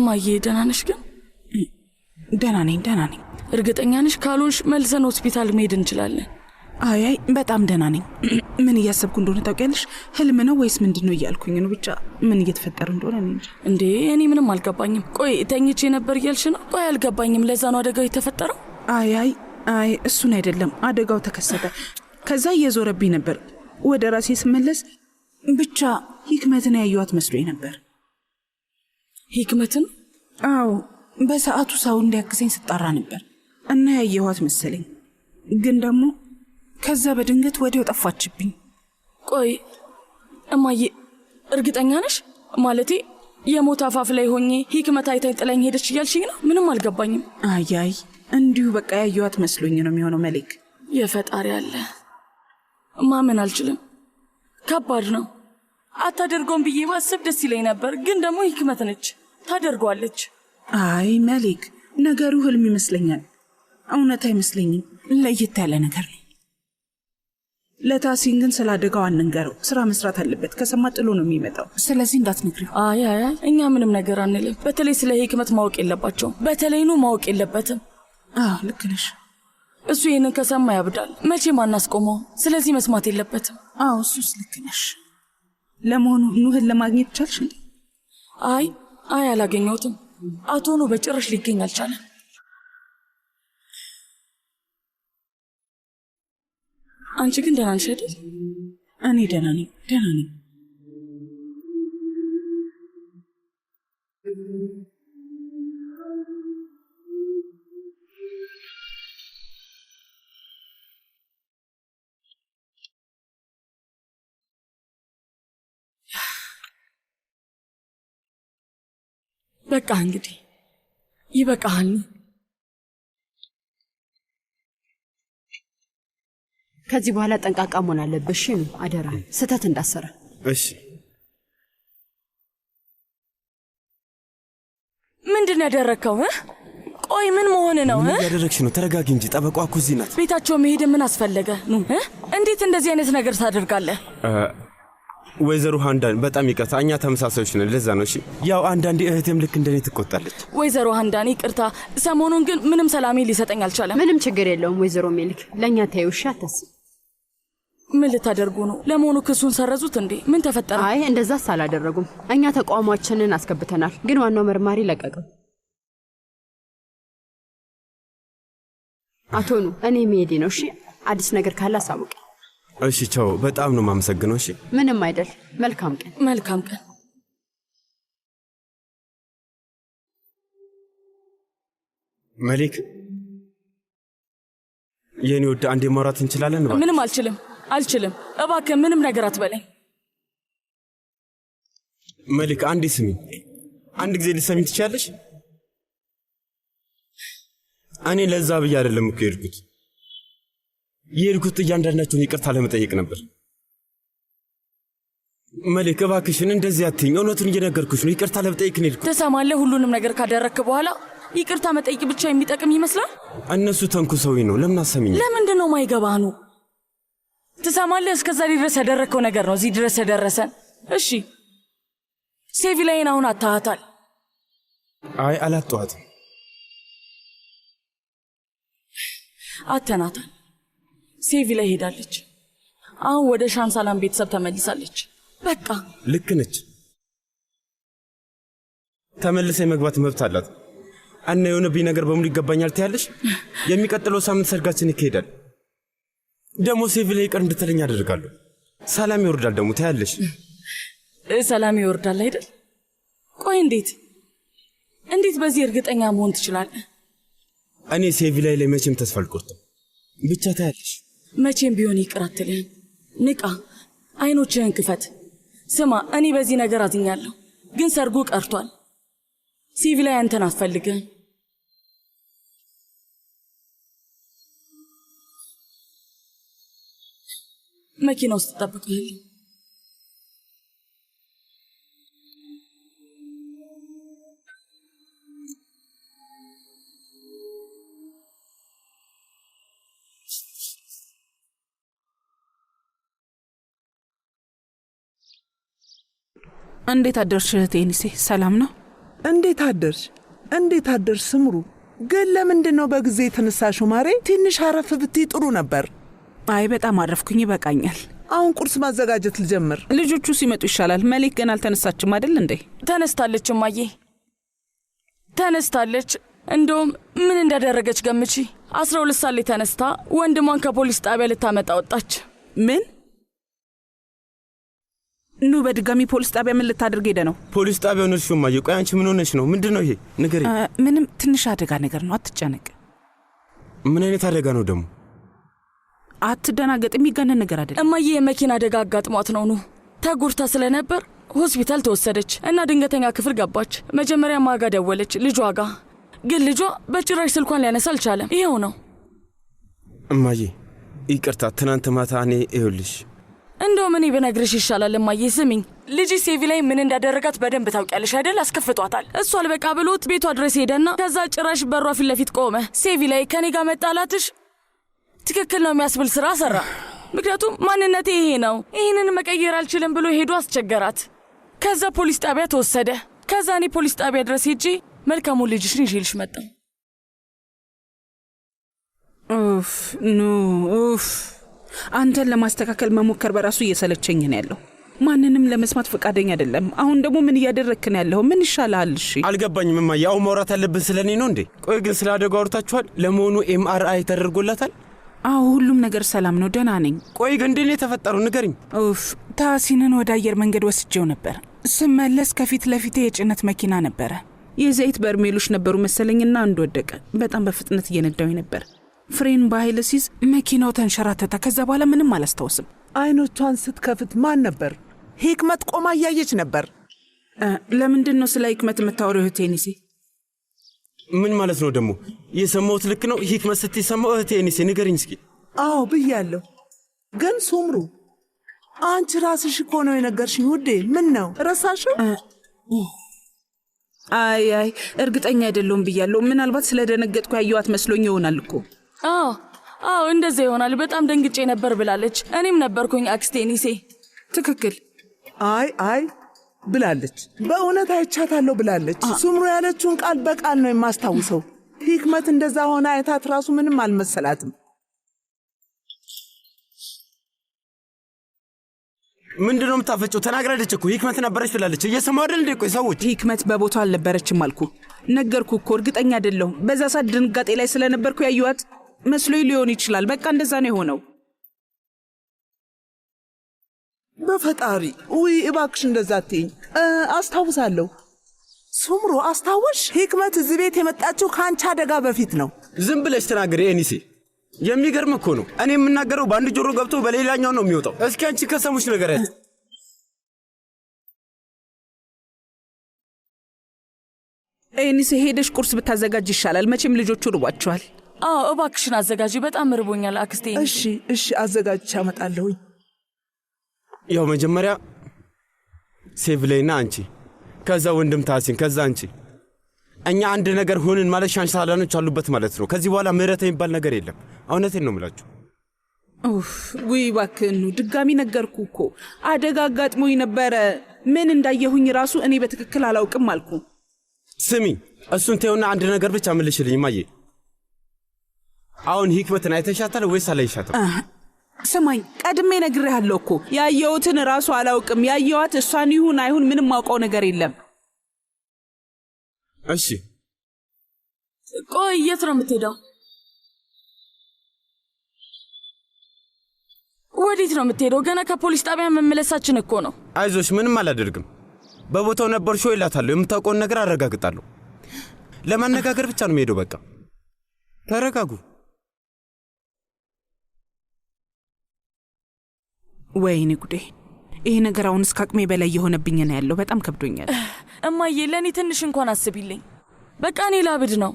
እማዬ ደህና ነሽ ግን? ደህና ነኝ። እርግጠኛ ነሽ? ካልሆንሽ መልሰን ሆስፒታል መሄድ እንችላለን። አይ በጣም ደህና ነኝ። ምን እያሰብኩ እንደሆነ ታውቂያለሽ? ህልም ነው ወይስ ምንድነው እያልኩኝ ነው። ብቻ ምን እየተፈጠረ እንደሆነ እኔ እንጃ። እንዴ እኔ ምንም አልገባኝም። ቆይ ተኝቼ ነበር እያልሽ ነው? ቆይ አልገባኝም። ለዛ ነው አደጋው የተፈጠረው? አይ እሱን አይደለም። አደጋው ተከሰተ፣ ከዛ እየዞረብኝ ነበር። ወደ ራሴ ስመለስ ብቻ ህክመትን ያየኋት መስሎኝ ነበር። ህክመትን? አዎ በሰዓቱ ሰው እንዲያግዘኝ ስጣራ ነበር እና ያየኋት መሰለኝ። ግን ደግሞ ከዛ በድንገት ወዲያው ጠፋችብኝ። ቆይ እማዬ እርግጠኛ ነሽ? ማለቴ የሞት አፋፍ ላይ ሆኜ ህክመት አይታይ ጥላኝ ሄደች እያልሽኝ ነው? ምንም አልገባኝም። አይ እንዲሁ በቃ ያየኋት መስሎኝ ነው የሚሆነው። መሌክ የፈጣሪ አለ። ማመን አልችልም። ከባድ ነው። አታደርገውም ብዬ ባስብ ደስ ይለኝ ነበር፣ ግን ደግሞ ህክመት ነች፣ ታደርጓለች። አይ መሌክ ነገሩ ህልም ይመስለኛል፣ እውነት አይመስለኝም። ለየት ያለ ነገር ነው። ለታሲን ግን ስላደጋው አንንገረው። ስራ መስራት አለበት። ከሰማ ጥሎ ነው የሚመጣው። ስለዚህ እንዳትነግሪው። አይ እኛ ምንም ነገር አንልም። በተለይ ስለ ህክመት ማወቅ የለባቸውም። በተለይኑ ማወቅ የለበትም። ልክ ነሽ። እሱ ይህንን ከሰማ ያብዳል። መቼም አናስቆመው። ስለዚህ መስማት የለበትም። እሱስ ልክ ነሽ። ለመሆኑ ኑህን ለማግኘት ቻልሽ እንዴ? አይ አላገኘሁትም። አቶ ኑ በጭራሽ ሊገኝ አልቻለም። አንቺ ግን ደህና ነሽ አይደል? እኔ ደህና ነኝ። በቃ እንግዲህ ይበቃሃል። ከዚህ በኋላ ጠንቃቃ መሆን አለብሽ። አደራ ስህተት እንዳሰራ። እሺ። ምንድን ያደረከው? ቆይ ምን መሆን ነው? ምን ያደረግሽ ነው? ተረጋጊ እንጂ ጠበቋ እኮ እዚህ ናት። ቤታቸው መሄድ ምን አስፈለገ? እንዴት እንደዚህ አይነት ነገር ታደርጋለህ? ወይዘሮ ሃንዳን በጣም ይቅርታ፣ እኛ ተመሳሳዮች ነን። ለዛ ነው። እሺ ያው አንዳንዴ እህቴም ልክ እንደኔ ትቆጣለች። ወይዘሮ ሃንዳን ይቅርታ፣ ሰሞኑን ግን ምንም ሰላሜ ሊሰጠኝ አልቻለም። ምንም ችግር የለውም ወይዘሮ ሜልክ፣ ለእኛ ታዩሽ አታስብ። ምን ልታደርጉ ነው? ለመሆኑ ክሱን ሰረዙት እንዴ? ምን ተፈጠረ? አይ እንደዛስ አላደረጉም። እኛ ተቋማችንን አስገብተናል፣ ግን ዋናው መርማሪ ለቀቀው። አቶ ኑ እኔ መሄዴ ነው። እሺ አዲስ ነገር ካለ አሳውቅ። እሺ ቻው። በጣም ነው የማመሰግነው። እሺ ምንም አይደል። መልካም ቀን። መልካም ቀን። መሊክ የኔ ወደ አንዴ ማውራት እንችላለን? ምንም አልችልም። እባክህ ምንም ነገር አትበለኝ። መሊክ አንዴ ስሚ። አንድ ጊዜ ልትሰሚኝ ትችያለሽ? እኔ ለዛ ብዬ አይደለም እኮ የሄድኩት እያንዳንዳቸውን ይቅርታ ለመጠየቅ ነበር። መሊክ እባክሽን እንደዚህ አትይኝ። እውነቱን እየነገርኩሽ ነው። ይቅርታ ለመጠየቅ ነው የሄድኩት። ትሰማለህ? ሁሉንም ነገር ካደረግክ በኋላ ይቅርታ መጠየቅ ብቻ የሚጠቅም ይመስላል? እነሱ ተንኩሰውኝ ነው። ለምን አሰሚኝ? ለምንድን ነው ማይገባህ ነው? ትሰማለህ? እስከዛ ድረስ ያደረግከው ነገር ነው እዚህ ድረስ ያደረሰን። እሺ ሴቪላይን አሁን አታሃታል? አይ አላጠዋትም። አተናታል። ሴቪላ ሄዳለች። አሁን ወደ ሻንሳላም ቤተሰብ ተመልሳለች። በቃ ልክ ነች። ተመልሰ የመግባት መብት አላት። እና የሆነብኝ ነገር በሙሉ ይገባኛል ትያለሽ? የሚቀጥለው ሳምንት ሰርጋችን ይካሄዳል። ደግሞ ሴቪላ ይቅር እንድትለኝ አደርጋለሁ። ሰላም ይወርዳል ደግሞ ታያለሽ። ሰላም ይወርዳል አይደል? ቆይ እንዴት በዚህ እርግጠኛ መሆን ትችላለህ? እኔ ሴቪላ ላይ መቼም ተስፋ አልቆርጥም። ብቻ ታያለሽ። መቼም ቢሆን ይቅር አትልህም። ንቃ፣ አይኖችህን ክፈት። ስማ፣ እኔ በዚህ ነገር አዝኛለሁ፣ ግን ሰርጉ ቀርቷል። ሴቪላ አንተን አትፈልግህም። መኪና ውስጥ ተጠብቀሃል። እንዴት አደርሽ እህቴ? ሰላም ነው? እንዴት አደርሽ ስምሩ? ግን ለምንድን ነው በጊዜ የተነሳሽው ማሬ? ትንሽ አረፍ ብትይ ጥሩ ነበር። አይ በጣም አረፍኩኝ፣ ይበቃኛል። አሁን ቁርስ ማዘጋጀት ልጀምር። ልጆቹ ሲመጡ ይሻላል። መሌክ ገና አልተነሳችም አይደል እንዴ? ተነስታለች እማዬ፣ ተነስታለች። እንደውም ምን እንዳደረገች ገምቺ። 12 ሰዓት ላይ ተነስታ ወንድሟን ከፖሊስ ጣቢያ ልታመጣ ወጣች። ምን? በድጋሚ ፖሊስ ጣቢያ ምን ልታደርግ ሄደ ነው? ፖሊስ ጣቢያው ነው እማዬ። ቆይ አንቺ ምን ሆነሽ ነው? ምንድነው ይሄ? ንገሪኝ። ምንም ትንሽ አደጋ ነገር ነው፣ አትጨነቅ። ምን አይነት አደጋ ነው ደግሞ? አትደናገጥ፣ የሚጋነን ነገር አይደለም። እማዬ የመኪና አደጋ አጋጥሟት ነው ተጎድታ ስለነበር ሆስፒታል ተወሰደች እና ድንገተኛ ክፍል ገባች። መጀመሪያ ማጋ ደወለች ልጇ ጋር፣ ግን ልጇ በጭራሽ ስልኳን ሊያነሳ አልቻለም። ይሄው ነው። እማዬ ይቅርታ፣ ትናንት ማታ እኔ ይኸውልሽ እንደው ምን ብነግርሽ ይሻላል እማዬ። ስሚኝ፣ ልጅ ሴቪ ላይ ምን እንዳደረጋት በደንብ ታውቂያለሽ አይደል? አስከፍቷታል። እሷ አልበቃ ብሎት ቤቷ ድረስ ሄደና ከዛ ጭራሽ በሯ ፊት ለፊት ቆመ። ሴቪ ላይ ከኔ ጋር መጣላትሽ ትክክል ነው የሚያስብል ስራ ሰራ። ምክንያቱም ማንነቴ ይሄ ነው፣ ይህንን መቀየር አልችልም ብሎ ሄዶ አስቸገራት። ከዛ ፖሊስ ጣቢያ ተወሰደ። ከዛ እኔ ፖሊስ ጣቢያ ድረስ ሄጄ መልካሙን ልጅሽን ይዤልሽ መጣሁ። ኡፍ አንተን ለማስተካከል መሞከር በራሱ እየሰለቸኝ ነው ያለው። ማንንም ለመስማት ፈቃደኛ አይደለም። አሁን ደግሞ ምን እያደረግክ ነው ያለው? ምን ይሻላል? እሺ አልገባኝም እማዬ። አሁን ማውራት ያለብን ስለኔ ነው እንዴ? ቆይ ግን ስለ አደጋው አውርታችኋል? ለመሆኑ ኤምአርአይ ተደርጎላታል? አዎ ሁሉም ነገር ሰላም ነው፣ ደህና ነኝ። ቆይ ግን እንዴት ነው የተፈጠረው? ንገሪኝ። ታሲንን ወደ አየር መንገድ ወስጄው ነበር። ስመለስ ከፊት ለፊቴ የጭነት መኪና ነበረ። የዘይት በርሜሎች ነበሩ መሰለኝና አንድ ወደቀ። በጣም በፍጥነት እየነዳው ነበር። ፍሬን በኃይል ሲዝ መኪናው ተንሸራተተ። ከዛ በኋላ ምንም አላስታውስም። አይኖቿን ስትከፍት ማን ነበር? ሂክመት ቆማ እያየች ነበር። ለምንድን ነው ስለ ሂክመት የምታወሪው እህቴ ኒሴ? ምን ማለት ነው ደግሞ? የሰማሁት ልክ ነው? ሂክመት ስትሰማው እህቴ ኒሴ? ንገሪኝ እስኪ። አዎ ብያለሁ። ግን ሱምሩ አንቺ ራስሽ እኮ ነው የነገርሽኝ ውዴ። ምን ነው ረሳሽው? አይ እርግጠኛ አይደለሁም ብያለሁ። ምናልባት ስለደነገጥኩ ያየዋት መስሎኝ ይሆናል እኮ። አዎ እንደዛ ይሆናል። በጣም ደንግጬ ነበር ብላለች። እኔም ነበርኩኝ አክስቴ ኒሴ። ትክክል። አይ ብላለች። በእውነት አይቻታለሁ ብላለች። ሱምሩ ያለችውን ቃል በቃል ነው የማስታውሰው። ሂክመት እንደዛ ሆነ አይታት ራሱ ምንም አልመሰላትም። ምንድነው የምታፈጨው? ተናግራለች እኮ ሂክመት ነበረች ብላለች። እየሰማሁ አይደል እንዴ? ቆይ ሰዎች ሂክመት በቦታው አልነበረችም አልኩ። ነገርኩ እኮ እርግጠኛ አይደለሁም። በዛ ሰዓት ድንጋጤ ላይ ስለነበርኩ ያዩዋት መስሎኝ ሊሆን ይችላል። በቃ እንደዛ ነው የሆነው። በፈጣሪ ውይ እባክሽ እንደዛ አትይኝ። አስታውሳለሁ። ሱምሩ አስታወሽ? ሂክመት እዚህ ቤት የመጣችው ከአንቺ አደጋ በፊት ነው። ዝም ብለሽ ተናገሪ ኤኒሴ። የሚገርም እኮ ነው። እኔ የምናገረው በአንድ ጆሮ ገብቶ በሌላኛው ነው የሚወጣው። እስኪ አንቺ ከሰሙሽ ንገሪያት። ኤኒሴ ሄደሽ ቁርስ ብታዘጋጅ ይሻላል። መቼም ልጆቹ ርቧቸዋል። እባክሽን አዘጋጂ። በጣም ርቦኛል አክስቴ። እሺ አዘጋጅቼ አመጣለሁኝ። ያው መጀመሪያ ሴቭሌና አንቺ፣ ከዛ ወንድም ታሲን፣ ከዛ አንቺ። እኛ አንድ ነገር ሆንን ማለት ሻንሳላኖች አሉበት ማለት ነው። ከዚህ በኋላ ምህረት የሚባል ነገር የለም። እውነቴን ነው የምላችሁ። ውይ እባክህን ድጋሚ ነገርኩ እኮ አደጋ አጋጥሞኝ ነበረ። ምን እንዳየሁኝ ራሱ እኔ በትክክል አላውቅም አልኩ። ስሚ እሱን ተይውና አንድ ነገር ብቻ መልሽልኝ ማየ። አሁን ሂክመትን አይተሻታል ወይስ አላይሻትም? ስማኝ ቀድሜ ነግሬሃለሁ እኮ ያየሁትን ራሱ አላውቅም። ያየኋት እሷን ይሁን አይሁን ምንም ማውቀው ነገር የለም። እሺ ቆይ የት ነው የምትሄደው? ወዴት ነው የምትሄደው? ገና ከፖሊስ ጣቢያ መመለሳችን እኮ ነው። አይዞሽ ምንም አላደርግም። በቦታው ነበር ሾ ይላታለሁ። የምታውቀውን ነገር አረጋግጣለሁ። ለማነጋገር ብቻ ነው የምሄደው። በቃ ተረጋጉ። ወይኔ ጉዴ! ይሄ ነገር አሁን እስከ አቅሜ በላይ የሆነብኝ ነው ያለው። በጣም ከብዶኛል። እማዬ ለእኔ ትንሽ እንኳን አስቢልኝ። በቃ እኔ ላብድ ነው።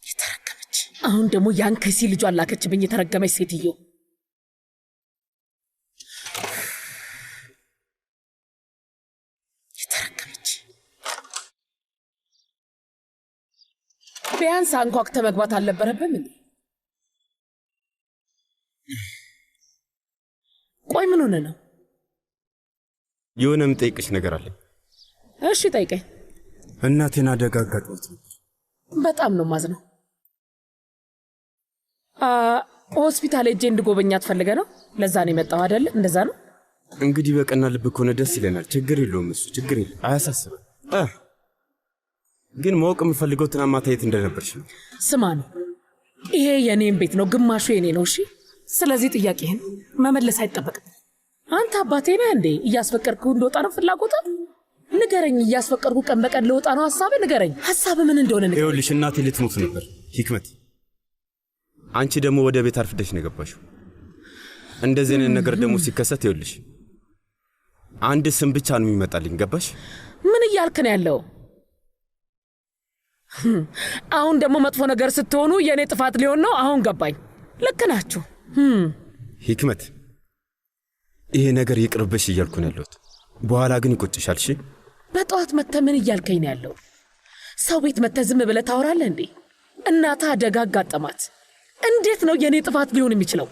የተረገመች አሁን ደግሞ ያን ከሲ ልጇን ላከችብኝ። የተረገመች ሴትዮ የተረገመች። ቢያንስ አንኳኩተህ መግባት አልነበረብህም እንዴ? ቆይ ምን ሆነ ነው? የሆነ የምጠይቅሽ ነገር አለ። እሺ ጠይቀኝ። እናቴን አደጋ አጋጥሞት ነበር። በጣም ነው ማዝነው። ሆስፒታል ሄጄ እንድጎበኛት ፈልገ ነው? ለዛ ነው የመጣው አይደል? እንደዛ ነው። እንግዲህ በቀና ልብ ከሆነ ደስ ይለናል። ችግር የለውም እሱ ችግር የለም፣ አያሳስብም። ግን ማወቅ የምፈልገው ትናንት ማታ የት እንደነበርሽ ነው። ስማ ነው፣ ይሄ የኔም ቤት ነው፣ ግማሹ የኔ ነው። እሺ፣ ስለዚህ ጥያቄህን መመለስ አይጠበቅም። አንተ አባቴ ነህ እንዴ? እያስፈቀድኩ እንደወጣ ነው ፍላጎታ? ንገረኝ። እያስፈቀድኩ ቀን በቀን ለወጣ ነው ሐሳብ? ንገረኝ፣ ሐሳብ ምን እንደሆነ ንገረኝ። ይኸውልሽ እናቴ ልትሞት ነበር ሂክመት። አንቺ ደግሞ ወደ ቤት አርፍደሽ ነው የገባሽው። እንደዚህ አይነት ነገር ደግሞ ሲከሰት ይኸውልሽ አንድ ስም ብቻ ነው የሚመጣልኝ። ገባሽ? ምን እያልክ ነው ያለው? አሁን ደግሞ መጥፎ ነገር ስትሆኑ የኔ ጥፋት ሊሆን ነው። አሁን ገባኝ። ልክ ናችሁ ሂክመት። ይሄ ነገር ይቅርብሽ እያልኩ ነው ያለሁት። በኋላ ግን ይቆጭሻል። እሺ በጠዋት መተህ ምን እያልከኝ ነው ያለው? ሰው ቤት መተህ ዝም ብለህ ታወራለህ እንዴ? እናትህ አደጋ አጋጠማት። እንዴት ነው የኔ ጥፋት ሊሆን የሚችለው?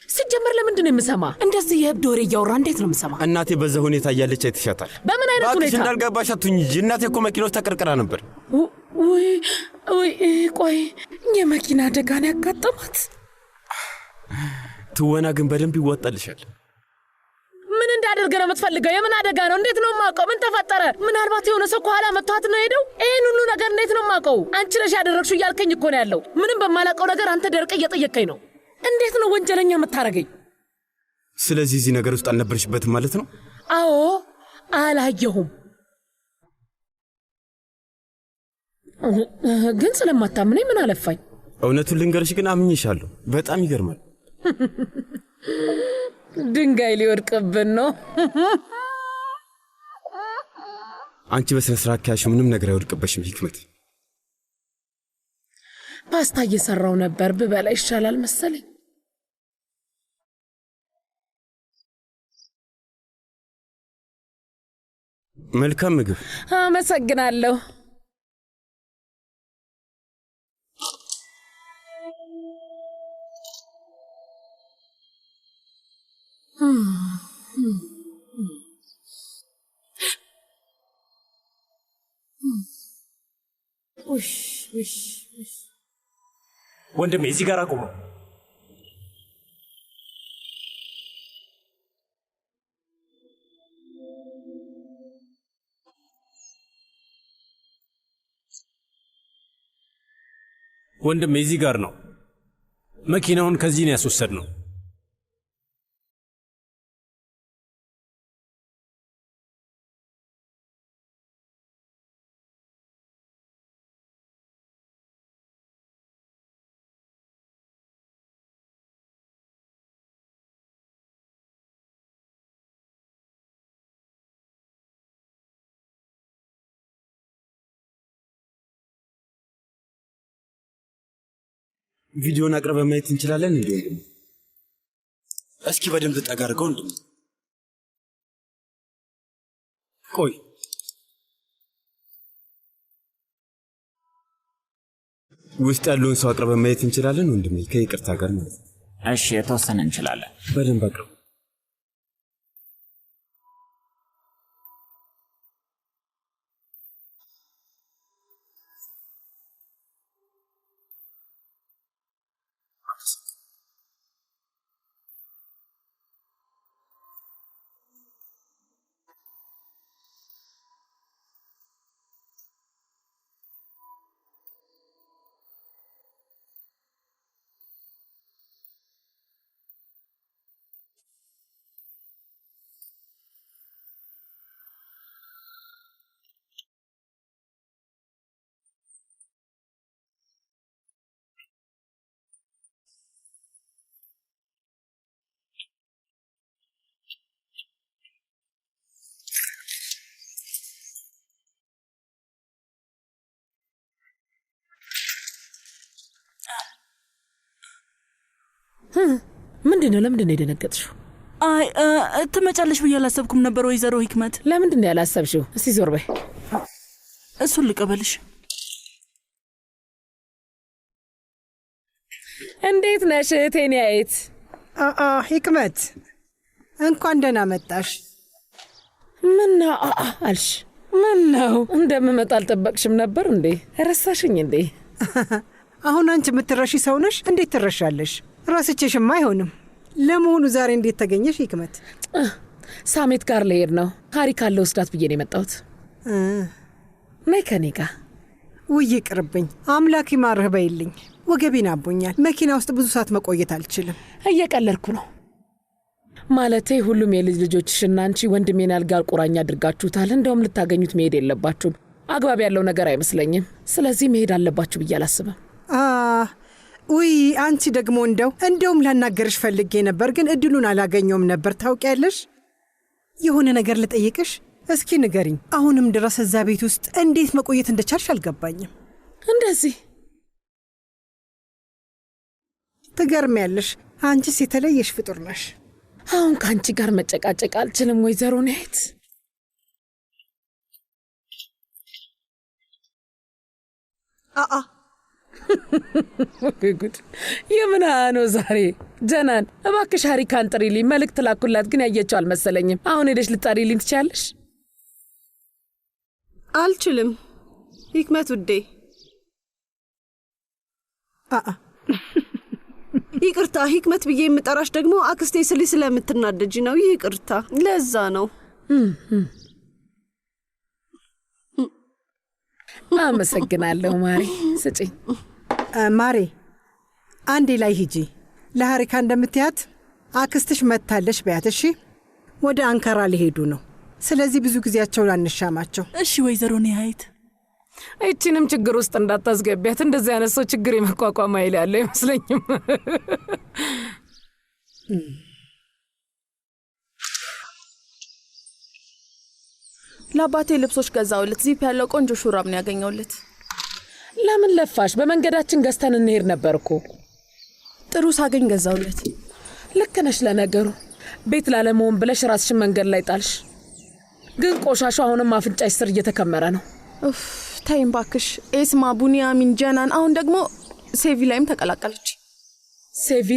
ሲጀመር ለምንድን ነው የምሰማ? እንደዚህ የእብድ ወሬ እያወራ እንዴት ነው የምሰማ? እናቴ በዛ ሁኔታ እያለች አይተሻታል። በምን አይነት ሁኔታ? እንዳልገባሽ አትሁኝ እንጂ እናቴ እኮ መኪና ውስጥ ተቀርቅራ ነበር። ውይ ቆይ የመኪና አደጋ ነው ያጋጠማት? ትወና ግን በደንብ ይወጣልሻል። ምን እንዳደርግ ነው የምትፈልገው? የምን አደጋ ነው? እንዴት ነው የማውቀው? ምን ተፈጠረ? ምናልባት የሆነ ሰው ከኋላ መጥቷት ነው ሄደው? ይህን ሁሉ ነገር እንዴት ነው የማውቀው? አንቺ ነሽ ያደረግሽው እያልከኝ እኮ ነው ያለው። ምንም በማላውቀው ነገር አንተ ደርቀ እየጠየቀኝ ነው። እንዴት ነው ወንጀለኛ የምታረገኝ? ስለዚህ እዚህ ነገር ውስጥ አልነበርሽበትም ማለት ነው? አዎ አላየሁም። ግን ስለማታምነኝ ምን አለፋኝ? እውነቱን ልንገርሽ ግን አምኜሻለሁ። በጣም ይገርማል። ድንጋይ ሊወድቅብን ነው። አንቺ በስነ ስርዓት ከያዝሽው ምንም ነገር አይወድቅበሽም ሂክመት። ፓስታ እየሰራው ነበር፣ ብበላ ይሻላል መሰለኝ። መልካም ምግብ። አመሰግናለሁ። ወንድሜ እዚህ ጋር አቁሙ። ወንድሜ እዚህ ጋር ነው። መኪናውን ከዚህ ነው ያስወሰድነው። ቪዲዮን አቅርበን ማየት እንችላለን እንዴ? እስኪ በደንብ ጠጋ አድርገው እንዴ። ቆይ ውስጥ ያለውን ሰው አቅርበን ማየት እንችላለን ወንድሜ? ከይቅርታ ጋር ማለት ነው። እሺ የተወሰነ እንችላለን። በደንብ አቅርበው። ምንድን ነው? ለምንድን ነው የደነገጥሽው? አይ ትመጫለሽ ብዬ አላሰብኩም ነበር ወይዘሮ ሂክመት። ለምንድን ነው ያላሰብሽው? እስቲ ዞር በይ። እሱን ልቀበልሽ። እንዴት ነሽ እህቴን ያየት? ሂክመት እንኳን ደህና መጣሽ። ምነው አልሽ? ምነው እንደምመጣ አልጠበቅሽም ነበር እንዴ? ረሳሽኝ እንዴ? አሁን አንቺ የምትረሺ ሰው ነሽ? እንዴት ትረሻለሽ? ራስቼሽማ አይሆንም። ለመሆኑ ዛሬ እንዴት ተገኘሽ ሂክመት? ሳሜት ጋር ልሄድ ነው። ሀሪካን ልወስዳት ብዬ ነው የመጣሁት። ነይ ከኔ ጋር። ውይ ቅርብኝ፣ አምላክ ይማርህ በይልኝ። ወገቤን አቦኛል። መኪና ውስጥ ብዙ ሰዓት መቆየት አልችልም። እየቀለድኩ ነው። ማለቴ ሁሉም የልጅ ልጆችሽና አንቺ ወንድሜን አልጋ ቁራኛ አድርጋችሁታል። እንደውም ልታገኙት መሄድ የለባችሁም። አግባብ ያለው ነገር አይመስለኝም። ስለዚህ መሄድ አለባችሁ ብዬ አላስብም። ውይ አንቺ ደግሞ እንደውም ላናገርሽ ፈልጌ ነበር፣ ግን እድሉን አላገኘውም ነበር። ታውቂያለሽ፣ የሆነ ነገር ልጠይቅሽ። እስኪ ንገሪኝ፣ አሁንም ድረስ እዛ ቤት ውስጥ እንዴት መቆየት እንደቻልሽ አልገባኝም። እንደዚህ ትገርሚያለሽ። አንቺስ የተለየሽ ፍጡር ነሽ። አሁን ከአንቺ ጋር መጨቃጨቅ አልችልም ወይዘሮ ናይት። ጉድ የምን ነው ዛሬ? ጀናን እባክሽ ሀሪካን ጥሪልኝ። መልእክት ላኩላት ግን ያየችው አልመሰለኝም። አሁን ሄደሽ ልጠሪልኝ ትችያለሽ? አልችልም ሂክመት ውዴ። ይቅርታ ሂክመት ብዬ የምጠራሽ ደግሞ አክስቴ ስሊ ስለምትናደጂ ነው። ይቅርታ፣ ለዛ ነው። አመሰግናለሁ ማሬ። ስጪኝ ማሬ። አንዴ ላይ ሂጂ። ለሀሪካ እንደምትያት አክስትሽ መታለሽ በያት። እሺ፣ ወደ አንካራ ሊሄዱ ነው። ስለዚህ ብዙ ጊዜያቸውን አንሻማቸው። እሺ ወይዘሮ ኒሃይት። እቺንም ችግር ውስጥ እንዳታስገቢያት። እንደዚህ አይነት ሰው ችግር የመቋቋም ኃይል ያለው አይመስለኝም። ለአባቴ ልብሶች ገዛውለት። ዚፕ ያለው ቆንጆ ሹራብ ነው ያገኘውለት። ለምን ለፋሽ? በመንገዳችን ገዝተን እንሄድ ነበርኩ። ጥሩ ሳገኝ ገዛውለት። ልክ ነሽ። ለነገሩ ቤት ላለመሆን ብለሽ ራስሽን መንገድ ላይ ጣልሽ። ግን ቆሻሹ አሁንም አፍንጫሽ ስር እየተከመረ ነው። ታይም ባክሽ። ኤስማ፣ ቡኒያሚን፣ ጀናን፣ አሁን ደግሞ ሴቪ ላይም ተቀላቀለች። ሴቪ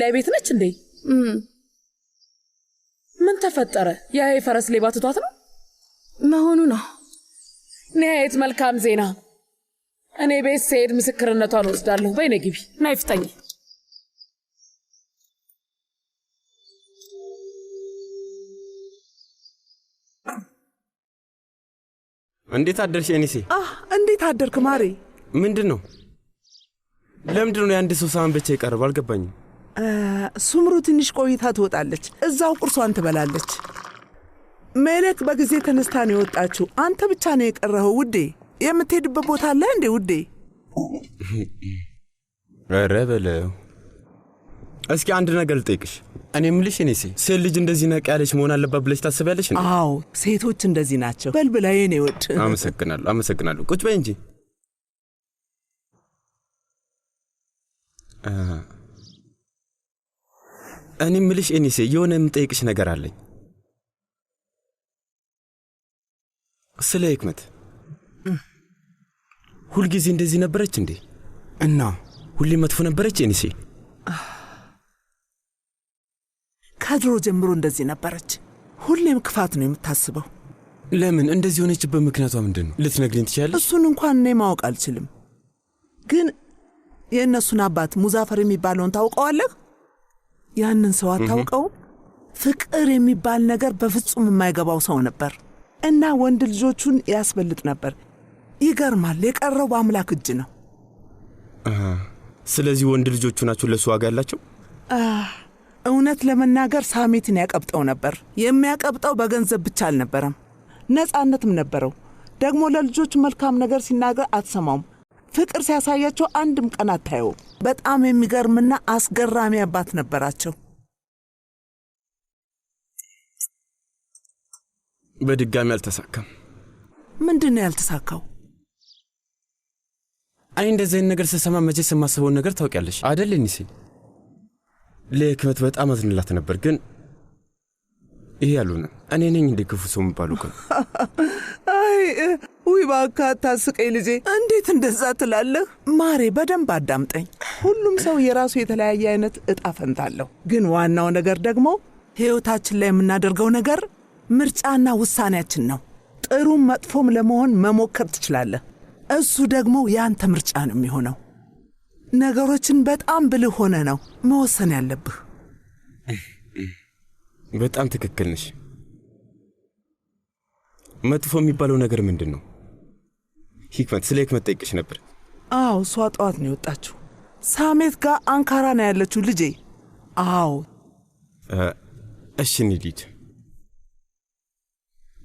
ላይ ቤት ነች እንዴ? ምን ተፈጠረ? ያ የፈረስ ሌባ ትቷት ነው መሆኑ ነው። ኒሃየት፣ መልካም ዜና። እኔ ቤት ስሄድ ምስክርነቷን ወስዳለሁ። በይ ነይ ግቢ። ናይ ፍጠኝ። እንዴት አደርሽ ኤኒሴ? እንዴት አደርክ ማሬ? ምንድን ነው? ለምንድን ነው የአንድ ሰው ሳህን ብቻ የቀረበው? አልገባኝም። ሱምሩ ትንሽ ቆይታ ትወጣለች። እዛው ቁርሷን ትበላለች። ሜሌክ በጊዜ ተነስታ ነው የወጣችው። አንተ ብቻ ነው የቀረኸው ውዴ። የምትሄድበት ቦታ አለ እንዴ ውዴ? ኧረ በለው። እስኪ አንድ ነገር ልጠይቅሽ። እኔ የምልሽ ኤኒሴ፣ ሴት ልጅ እንደዚህ ነቃ ያለች መሆን አለባት ብለሽ ታስቢያለሽ? አዎ ሴቶች እንደዚህ ናቸው። በልብላ የኔ ወድ። አመሰግናለሁ። ቁጭ በይ እንጂ። እኔ የምልሽ ኤኒሴ፣ የሆነ የምጠይቅሽ ነገር አለኝ ስለ ሂክመት። ሁልጊዜ እንደዚህ ነበረች እንዴ? እና ሁሌ መጥፎ ነበረች ኤኒሴ? ከድሮ ጀምሮ እንደዚህ ነበረች። ሁሌም ክፋት ነው የምታስበው። ለምን እንደዚህ ሆነችበት? ምክንያቷ ምንድን ነው? ልትነግሪኝ ትችያለሽ? እሱን እንኳን እኔ ማወቅ አልችልም። ግን የእነሱን አባት ሙዛፈር የሚባለውን ታውቀዋለህ? ያንን ሰው አታውቀውም? ፍቅር የሚባል ነገር በፍጹም የማይገባው ሰው ነበር እና ወንድ ልጆቹን ያስበልጥ ነበር። ይገርማል። የቀረው በአምላክ እጅ ነው። ስለዚህ ወንድ ልጆቹ ናቸው ለሱ ዋጋ ያላቸው? እውነት ለመናገር ሳሜትን ያቀብጠው ነበር። የሚያቀብጠው በገንዘብ ብቻ አልነበረም፣ ነፃነትም ነበረው። ደግሞ ለልጆቹ መልካም ነገር ሲናገር አትሰማውም። ፍቅር ሲያሳያቸው አንድም ቀን አታየው። በጣም የሚገርምና አስገራሚ አባት ነበራቸው። በድጋሚ አልተሳካም። ምንድን ነው ያልተሳካው? እኔ እንደዚህ አይነት ነገር ስሰማ መቼ የማስበውን ነገር ታውቂያለሽ አይደል? እኒሴ ለሂክመት በጣም አዝንላት ነበር፣ ግን ይሄ ያሉና እኔ ነኝ እንደ ክፉ ሰው የምባለው እኮ። አይ ውይ እባክህ አታስቀኝ ልጄ። እንዴት እንደዛ ትላለህ? ማሬ በደንብ አዳምጠኝ። ሁሉም ሰው የራሱ የተለያየ አይነት እጣ ፈንታ አለው። ግን ዋናው ነገር ደግሞ ሕይወታችን ላይ የምናደርገው ነገር ምርጫና ውሳኔያችን ነው። ጥሩም መጥፎም ለመሆን መሞከር ትችላለህ። እሱ ደግሞ ያንተ ምርጫ ነው የሚሆነው። ነገሮችን በጣም ብልህ ሆነ ነው መወሰን ያለብህ። በጣም ትክክል ነሽ። መጥፎ የሚባለው ነገር ምንድን ነው? ሂክመት፣ ስለ ሂክመት ጠይቅሽ ነበር። አዎ እሷ ጠዋት ነው የወጣችው። ሳሜት ጋር አንካራ ነው ያለችው ልጄ። አዎ እሺ እንሂድ።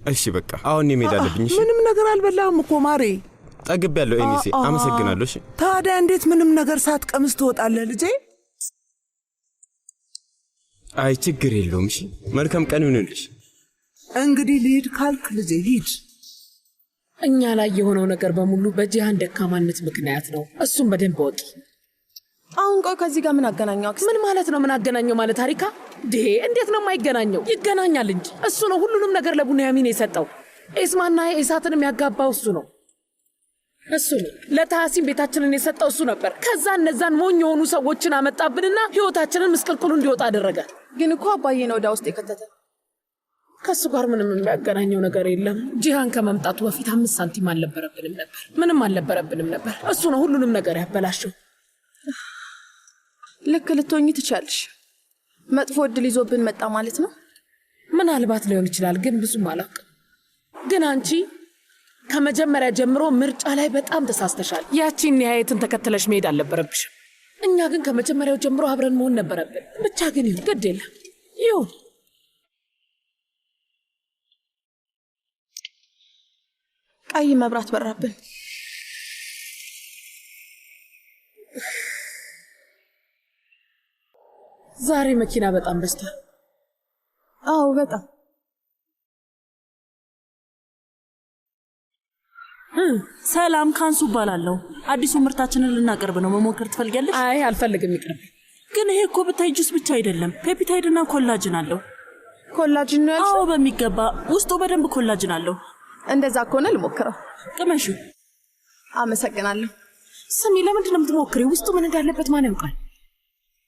እሺ በቃ አሁን እኔ መሄድ አለብኝ። እሺ ምንም ነገር አልበላህም እኮ ማሬ። ጠግቤያለሁ ኤኒሴ፣ አመሰግናለሁ። እሺ ታዲያ እንዴት ምንም ነገር ሳትቀምስ ትወጣለህ ልጄ? አይ ችግር የለውም። እሺ መልካም ቀን ይሁንልሽ። እንግዲህ ልሂድ ካልክ ልጄ ሂድ። እኛ ላይ የሆነው ነገር በሙሉ በጂሃን ደካማነት ምክንያት ነው። እሱም በደንብ ወቂ። አሁን ቆይ ከዚህ ጋር ምን አገናኘው? ምን ማለት ነው? ምን አገናኘው ማለት ታሪካ እንዴት ነው የማይገናኘው? ይገናኛል እንጂ። እሱ ነው ሁሉንም ነገር ለቡንያሚን የሰጠው። ኤስማና ኤሳትን የሚያጋባው እሱ ነው። እሱ ነው ለታሲም ቤታችንን የሰጠው እሱ ነበር። ከዛ እነዛን ሞኝ የሆኑ ሰዎችን አመጣብንና ህይወታችንን ምስቅልቅሉ እንዲወጣ አደረገ። ግን እኮ አባዬ ነው ወደ ውስጥ የከተተ። ከሱ ጋር ምንም የሚያገናኘው ነገር የለም። ጂሃን ከመምጣቱ በፊት 5 ሳንቲም አልነበረብንም ነበር። ምንም አልነበረብንም ነበር። እሱ ነው ሁሉንም ነገር ያበላሸው። ልክ ልትሆኚ ትቻለሽ። መጥፎ እድል ይዞብን መጣ ማለት ነው። ምናልባት ሊሆን ይችላል፣ ግን ብዙም አላውቅም። ግን አንቺ ከመጀመሪያ ጀምሮ ምርጫ ላይ በጣም ተሳስተሻል። ያቺን ኒሃየትን ተከተለሽ መሄድ አልነበረብሽም። እኛ ግን ከመጀመሪያው ጀምሮ አብረን መሆን ነበረብን። ብቻ ግን ይሁን፣ ግድ የለም ይሁን። ቀይ መብራት በራብን። ዛሬ መኪና በጣም በዝቷል። አዎ በጣም። ሰላም፣ ካንሱ እባላለሁ። አዲሱ ምርታችንን ልናቀርብ ነው። መሞከር ትፈልጊያለሽ? አይ አልፈልግም፣ ይቅርብ። ግን ይሄ እኮ ብታይ ጁስ ብቻ አይደለም፣ ፔፕታይድና ኮላጅን አለው። ኮላጅን ነው ያልሽው? አዎ በሚገባ ውስጡ በደንብ ኮላጅን አለው። እንደዛ ከሆነ ልሞክረው። ቅመሹ። አመሰግናለሁ። ስሚ፣ ለምንድን ነው የምትሞክሪው? ውስጡ ምን እንዳለበት ማን ያውቃል?